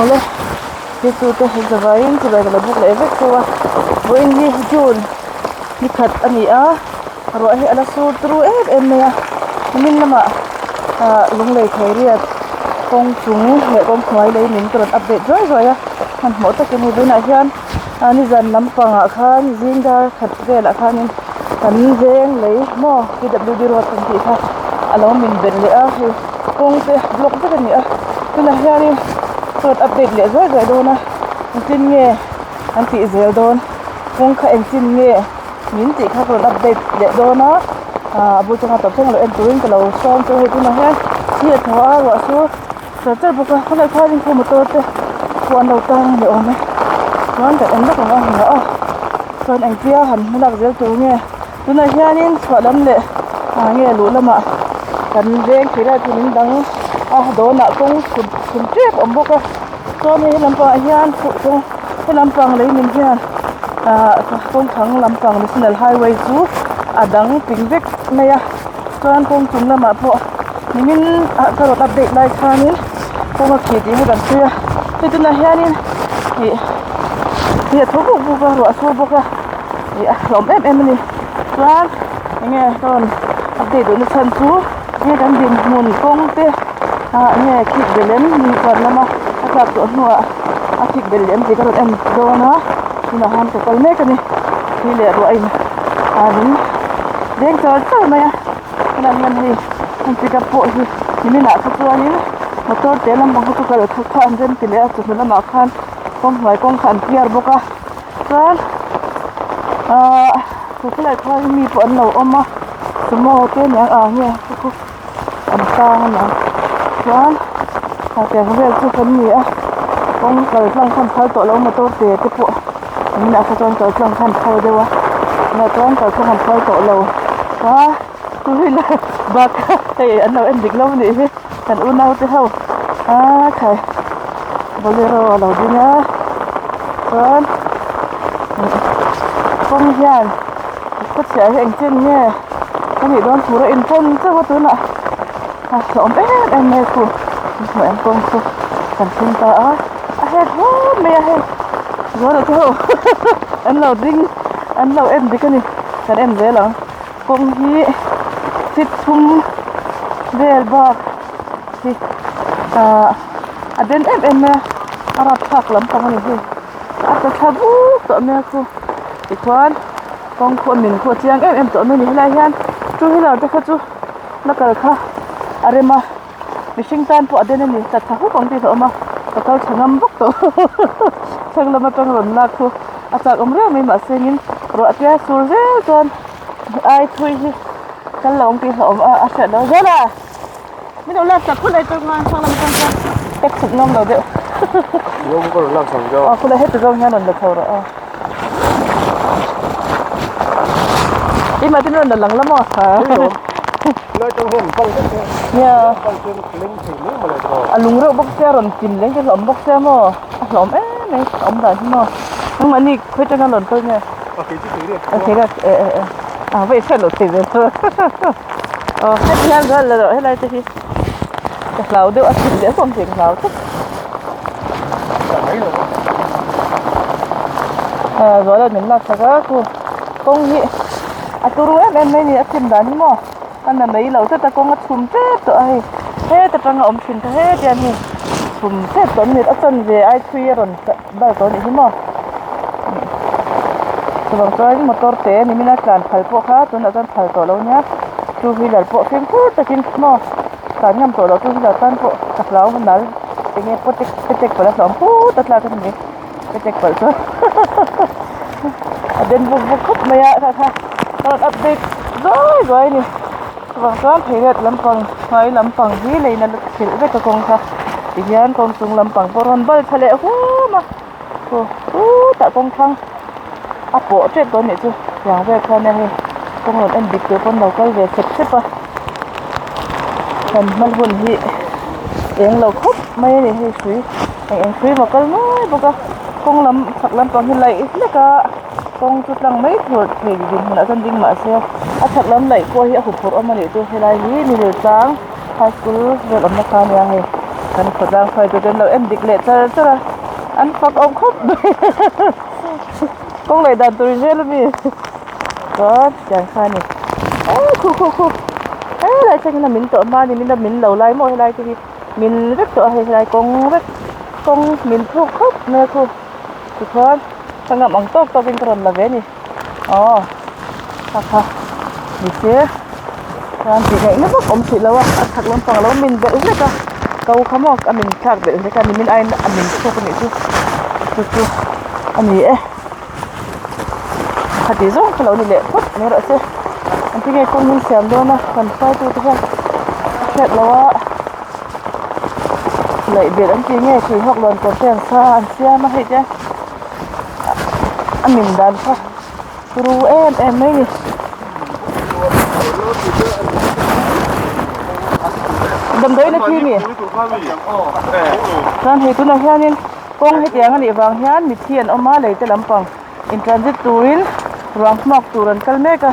ole ke tu te zawain tu la buk le vek so boin hi jun ni khat ani a ro hi ala su tru em ya min lama lung lei thei riat kong chung le kong khwai lei min turan update roi a han mo ta ke ni bina hian ani zan lampanga khan zingdar khat vela khanin kan veng lei mo pwd ro kan ti kha alo min ben le a hi kong te block te ni a tuna hian turan update le roi do na tin nge an ti zel don kong kha en tin nge min ti kha turan update le do na bu changa top chang lo en turin ka lo som to he tuna hian hi thwa ro su sa buka khala kharin ko motor te kuan lo tang le ome kuan ta en da ko na kuan ang tia han mulak zel tu nge tuna hianin chwalam le nge lu lama kan veng khira tunin dang do na kong kun trep om boka so ni lampa hian ku lampang le min hian kong thang lampang national highway chu adang pingvek maya chuan kong chung lama po nimin karot update lai khanin kong khi ti he dan tia tuna hianin hi thobu buka ro asu boka lom em ni chuan nge ton update do na chan chu nge kan din mun kong te nge khik belen ni kan lama atak to nuwa akhik belen ti karot em do na ina han to kal me kani ni le ro ai anin deng cha maya nan hi an pick up po hi ni na sa chuan ni motor te lam bang ko kal thak an ren ti le a chu na ma khan kong mai kong khan piar boka chuan ko khlai khoi mi po an lo oma sumo te nyang nge ku an ta na chuan ta te vel chu kan ni a kong kal tlang khan phal to lo motor te po ni na sa chuan kal tlang khan phal dewa na chuan kal khan phal to lo tu hi la bak ei an lo en dik lo ni hi kan u nau te ho khai bolero lo dina chuan kong hian ko sia hi ang chen nge ani don pura in pon che wa tu na lom em me ku mo em kong ku kan tin ta a he ho me he zo lo tu an lo ding an lo em dik ni kan em ve lo kong hi sit thum vel bak hi aden em me arab phak lam pang ni hi ata thabu to me ku ikwan kong kho min kho chiang em to me ni lai hian chu hi la te kha chu na kal kha arema mishing tan po aden ni ta thahu kong ti to ma ta kal changam bok to changlama tang ron la khu achak omre me ma sengin ro atia sur ze ton ai thui hi kan long ti hom a sa do zala mi do la sa khun ai to ngan sang lam tang tang tek suk nom do de yo ko la sang jo ko la het zo nya non da thora ima tin ron da lang lamo lo trong hồn phong thế nya phong trên linh thì nước mà lại to alung ro bok se ron tin leng ke lom bok se mo lom me om da mo nang mani khoi ta lon to nya ok chứ thế đi thế ga vậy sẽ lột tiền rồi hết gian rồi hết lại thì cái lão đều ăn thịt để không tiền lão thích rồi là mình làm sao cô công gì tôiรู้em mấy này ăn đàn mà anh là mấy lão ta công ăn chum tết rồi hết ta ngậm chim hết vậy nè chum tết tuần này ăn về ai thuê rồi bao tuần này mà sebab tuan motor te ni mina kan phal po kha tun akan phal to lo nya two wheeler po fem pu takin mo kan ngam to lo two wheeler tan po taklau nal tinge potek pala som pu tatla kan ni potek pal so aden bu khop maya kha update rồi ni sebab tuan pheiret lampang hi leina khil ve ka kong kha tihian kong tung lampang poron bal thale hu ma ko ta kong thang apo trip to ni chu yang ve kha ne he kong ron en dik to pon local ve sep kan mal hun hi eng lo khop mai ni he sui eng sui ma kal mai boka kong lam sak lam pang hi lai le ka kong chu tlang mai thur thei din na kan ding ma se a sak lam lai ko hi a hu phur amani tu he lai ni le tang high school ve lam na kha ne he Kan khotang phai tu den lo em dik le char chara an phak om khop kong lai dan turin rel mi có chẳng khai nè khu lại chăng là mình tổ ma thì mình là mình lẩu lại mỗi lại thì mình rất tổ hay lại con mình thu khóc nè khu thì thôi thằng ngậm bằng tốt tao bên còn là vé nè ha đi xe làm gì vậy nó có ổn xịt lâu thật luôn phần lâu mình vậy hết à câu không có mình khác vậy thế cả mình ai mình không có nghĩ chứ anh ấy hạt tí giống cái lâu này lệ phút này rồi chứ anh thấy cái con mình xem đâu mà cần phải tu thế thật lâu á lại biệt anh chị nghe thì học lần còn tiền xa anh xe mà hết chứ anh mình đàn thôi ru em mấy đầm đấy nó chi nhỉ rằng hệ tu nào hian nên công hết tiếng anh vàng hian mi thiên ông má lấy tới lắm bằng in transit turin rong mọc turan kalmeka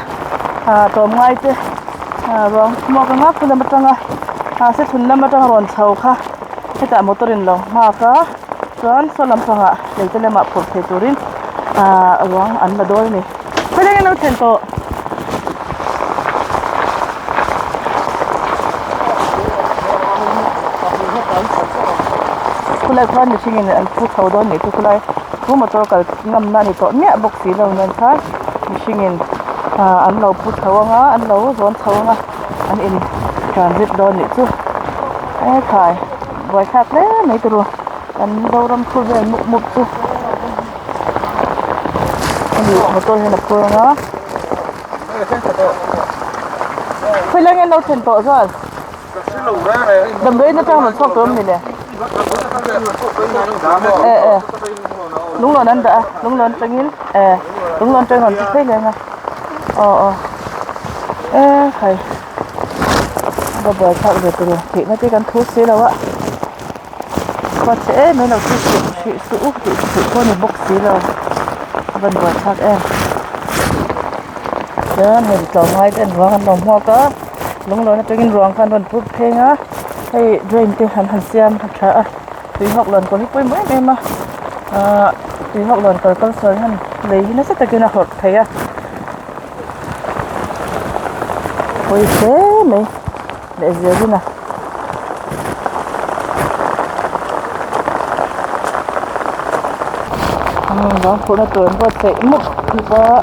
tom ngai te rong mọc ngak tu lam tanga se thun lam tanga ron chau kha heta motorin lo ma ka ron so lam tanga lấy tới lam phur the turin rong an ma dol ni pwede no ten to kulai khan ni singin an pu thau don ni tu kulai pu motor kal ngam na ni to nya box si lo nan kha ni singin an lo pu thau nga an lo zon thau nga an in transit don ni chu khai boy khak le mai tu ro an do ram khu ve muk chu ani motor hen pu nga phơi lên en lo ten to rồi đầm đấy nó trong một số tôm này nè đúng rồi anh đã đúng rồi anh nghĩ đúng rồi anh còn thấy lên nè thầy bây giờ sao được rồi thì nó chỉ cần thuốc xí đâu á có sẽ mấy đầu chị sữa chị con này bốc xí đâu bên bờ sao em đó mình trồng hai cái vàng đồng hoa có đúng rồi nó chỉ cần vàng khăn bên phút thế á hay drain thì hắn xem thật ra tùy học lần còn ít mấy em mà tùy học lần còn con sợi hắn lấy nó rất là cái nào học thấy à ôi thế mày để giờ đi nào đó phụ nữ tuổi có thể một và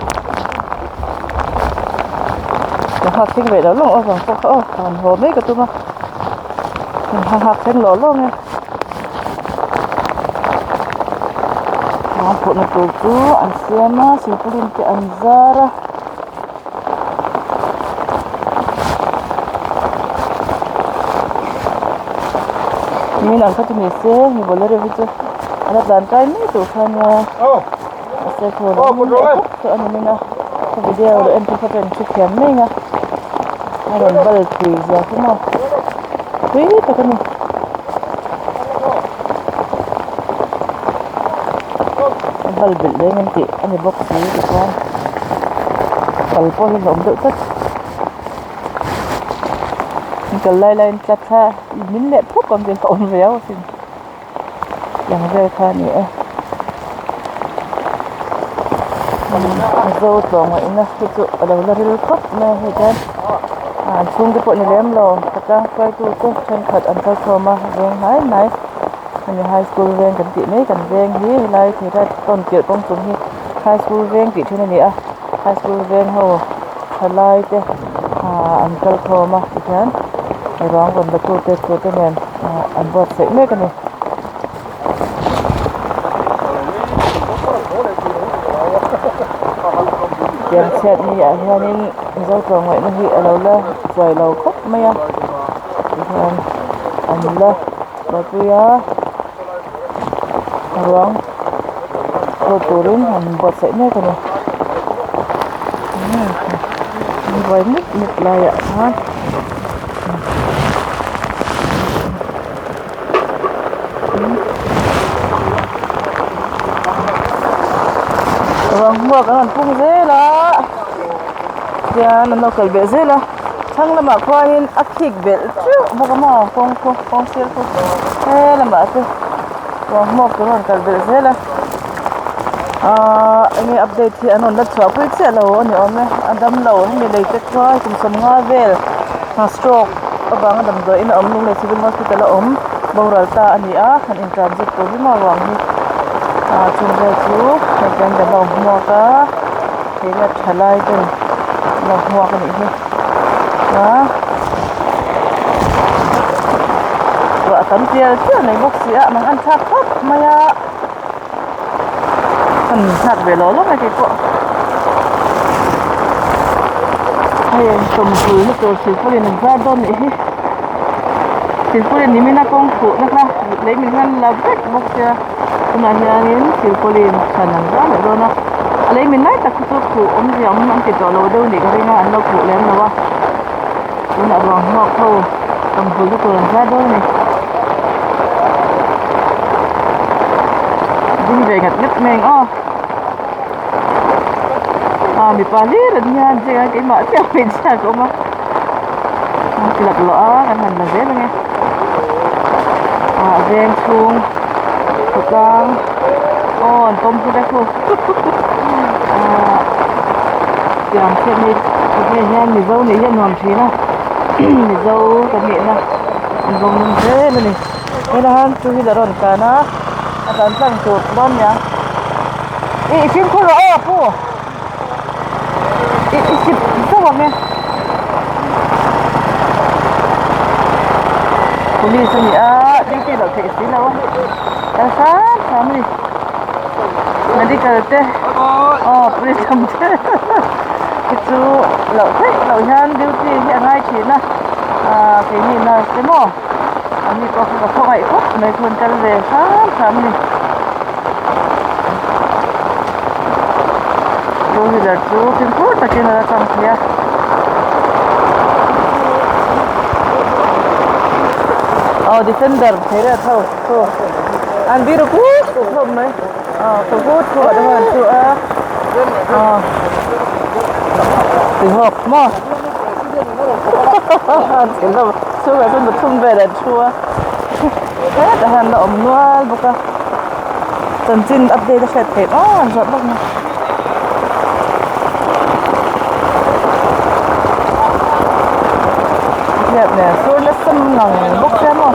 học sinh về đó luôn ở vòng phố còn hồ mấy cái tôi mà học sinh lỗ luôn nha nó phụ nữ tuổi cứ ăn xem á chỉ có liên cái ăn ra ra mình ăn cái gì xe mình bỏ lên rồi chứ anh làm cái mấy tủ khăn sẽ thôi cho anh mình nào cái video rồi em sẽ phát triển chụp kém mấy nha anh làm bao thì giờ thế nào quý cho cái này bal bil đấy mình chị anh bóc xí thì con bal po thì lỏng đỡ tất mình lấy lên chặt ha mình lệ thuốc còn tiền ổn véo thì yang về kha nữa dâu trồng vậy nè cái chỗ ở đầu là rêu khóc nè hay cái chung cái bọn này lém lò tất cả quay tu tu chân thật ăn cái thô mà ven hái này mình high school ven cần chị mấy cần ven hí lại thì ra còn kiểu công chúng như high school ven chị thế này nè high school ven hồ thật lại thế ăn cái thô mà thì thế này rong còn được tu tê nè ăn bột sấy mấy cái này tiền xét như vậy nên dâu trồng vậy nó bị ở đầu lên rồi đầu khóc mấy anh lên rồi tôi rong rồi turin hành bột sấy mấy cái này với mít lại ạ ha vâng mua cái con phun dễ là giờ nó đâu cần bể dễ là sang lama ko hin akhik bel chu bokamo kong sel ko lama tu wa mo ko ron kal bel zela nge update thi anon la chwa pui che lo ni ome adam lo mi le te kwa kum som nga vel stroke abang adam do in om ni le civil hospital om boral ta ani a khan in transit ko bi ma wang ni chung ve chu kan da lo mo ka he la thalai ten lo mo ka ni hi wa kan tia chu nei box ya mang an thak thak maya kan thak ve lo mai ke ko ai tom hu ni to si ko ni za don ni hi si ko ni mina kong khu na kha le min han la bek box ya kuna hianin si ko ni sanan ra le do na ale min nai tak tu khu om ji om an ke to lo do ni ka ringa an lo khu lem na wa una ruang mo ko tom hu ni to za do ni đi về ngặt ngất mình bị pali rồi nha chơi cái mỡ treo mình sao cũng mà chỉ lật lõ cái hình là dễ thôi nghe ven xuống thực đang tôm cứ đấy thôi làm chuyện này cái nha mì dâu này nha ngon chí na mì dâu cái miệng na ngon thế này cái là chú đi đón cả na akan sang chuột don ya isim ko ro po isim so wa me police ni di ti lo ke si lo sa family medical te police sam te itu lo han duty hi ngai chi na cái ni na te mo ani ko ko ngai ko nei thon kal ve sam ni yo hi da chu tin ko ta ke na sam khia defender thera thau to an bi ru ku thom mai to ku to da han chu thì hộp mà thì nó xưa là tôi thun về để chua hết là hàng nó ẩm luôn bốc tần tin update đã phết hết anh giọt bốc này đẹp nè xưa nó xâm nòng bốc xem không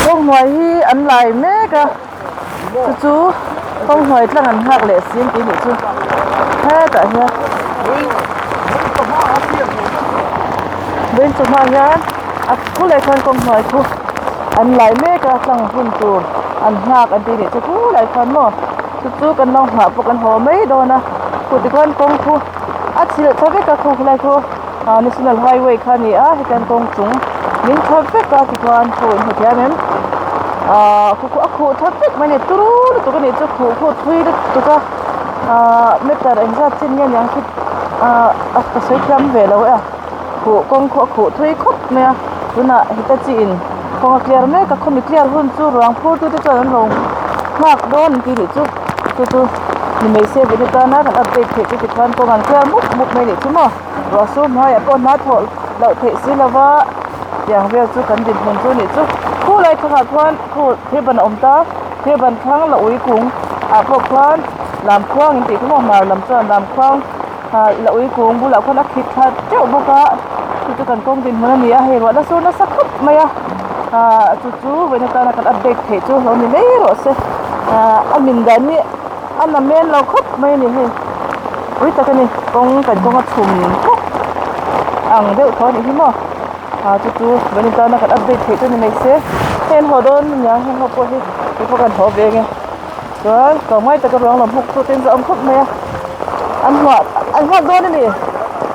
không ngoài hi ăn lại mẹ cả chú không ngoài là ăn hạt lệ xiên tí nữa chưa hết tại nha bên trong hàng nhá cú lại con công hỏi cú anh lại mấy cái thằng phun tù anh hạc anh đi để cho cú lại con mà chú cần nông hạ phục anh hồ mấy đôi nè cú thì con công cú chỉ là cho biết cái cú lại cú national highway khai này thì cần công chúng những cho biết cái con cú hình thế này cú cho biết mấy này tụi cái này cho cú thuê được tụi cái mấy cái anh ra trên nhà nhà cái xây cắm về đâu vậy con thuê khóc nè tụi nè hiện tại con clear mấy cái con clear hơn chú ràng phô tụi cho nó rong mắc đón cái gì chú tụi mình mấy xe về ta nó cần update cái con ăn clear múc mấy để chú mà rồi số mai con nó thổi đậu thể xí là vợอย่างเวลchú cần điểm hơn chú này chúคู่ไรขนาดคนคู่เทบันอมตาเทบันทั้งละอุ้ยกุ้งพวกคนลำคว้างจริงๆเขามาลำจอนลำคว้างละอุ้ยกุ้งบุหรี่คนนักคิดทัดเจ้าบุกะจู่ๆกันกงดินมันนี่เห็นว่าแล้วสู้นักสักขับไหมจู่ๆเวลาการอัปเดตเหตุเรานี่ไม่รู้สิอันมินดานี่อันนั้นเมนเราขับไม่นี่เฮ้ยแต่กันนี่กงกันกงมาชุ่มอ่างเดือดเขานี่ที่มั้งจู่ๆเวลาการอัปเดตเหตุนี่ไม่เสียเห็นหัวโดนยังเห็นหัวปวดที่พวกกันหัวเบี้ยไงrồi còn mấy ta có rong làm hụt tôi tên ông khóc mẹ anh hoạt đôi này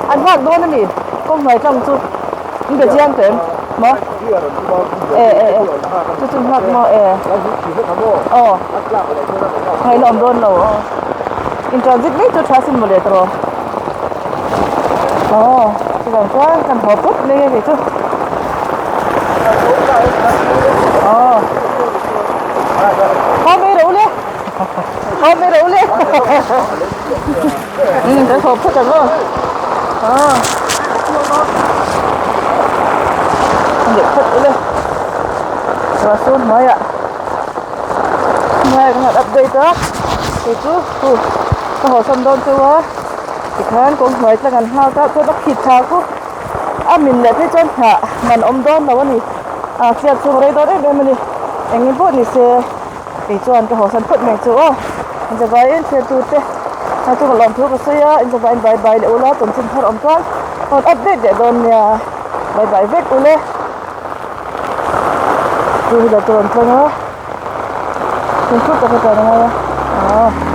anh hoạt đôi này con phải trong chút những cái giang tiền mà chút hoạt mà hay làm đôi nào in transit mấy chút phát sinh một lệ rồi thì làm quá cần hợp phút lên cái chút không biết đủ lên không biết đủ lên để hộp hết rồi anh để thật lên và xuống mới ạ mai cái update đó thì chú cái hồ sông đôn chú á thì khán cũng nói là ngàn hao các tôi bắt thịt thà cũng mình lại thấy chân hả ngàn đôn là vấn đề khi xuống đây đó đấy bên mình anh em bố đi xe thì chọn cái hồ sông phật mình chú anhจะไปเสียตัวเต้ถ้าตัวลองทุบเสียอันจะไปใบเดี๋ยวละตุนชินทอดอมก้อนตอนอัปเดตเดี๋ยวโดนเนี่ยใบเวทอุเล่ดูเดี๋ยวตัวลงเพิ่งเหรอคุณพูดกับใครยังไงอ่ะ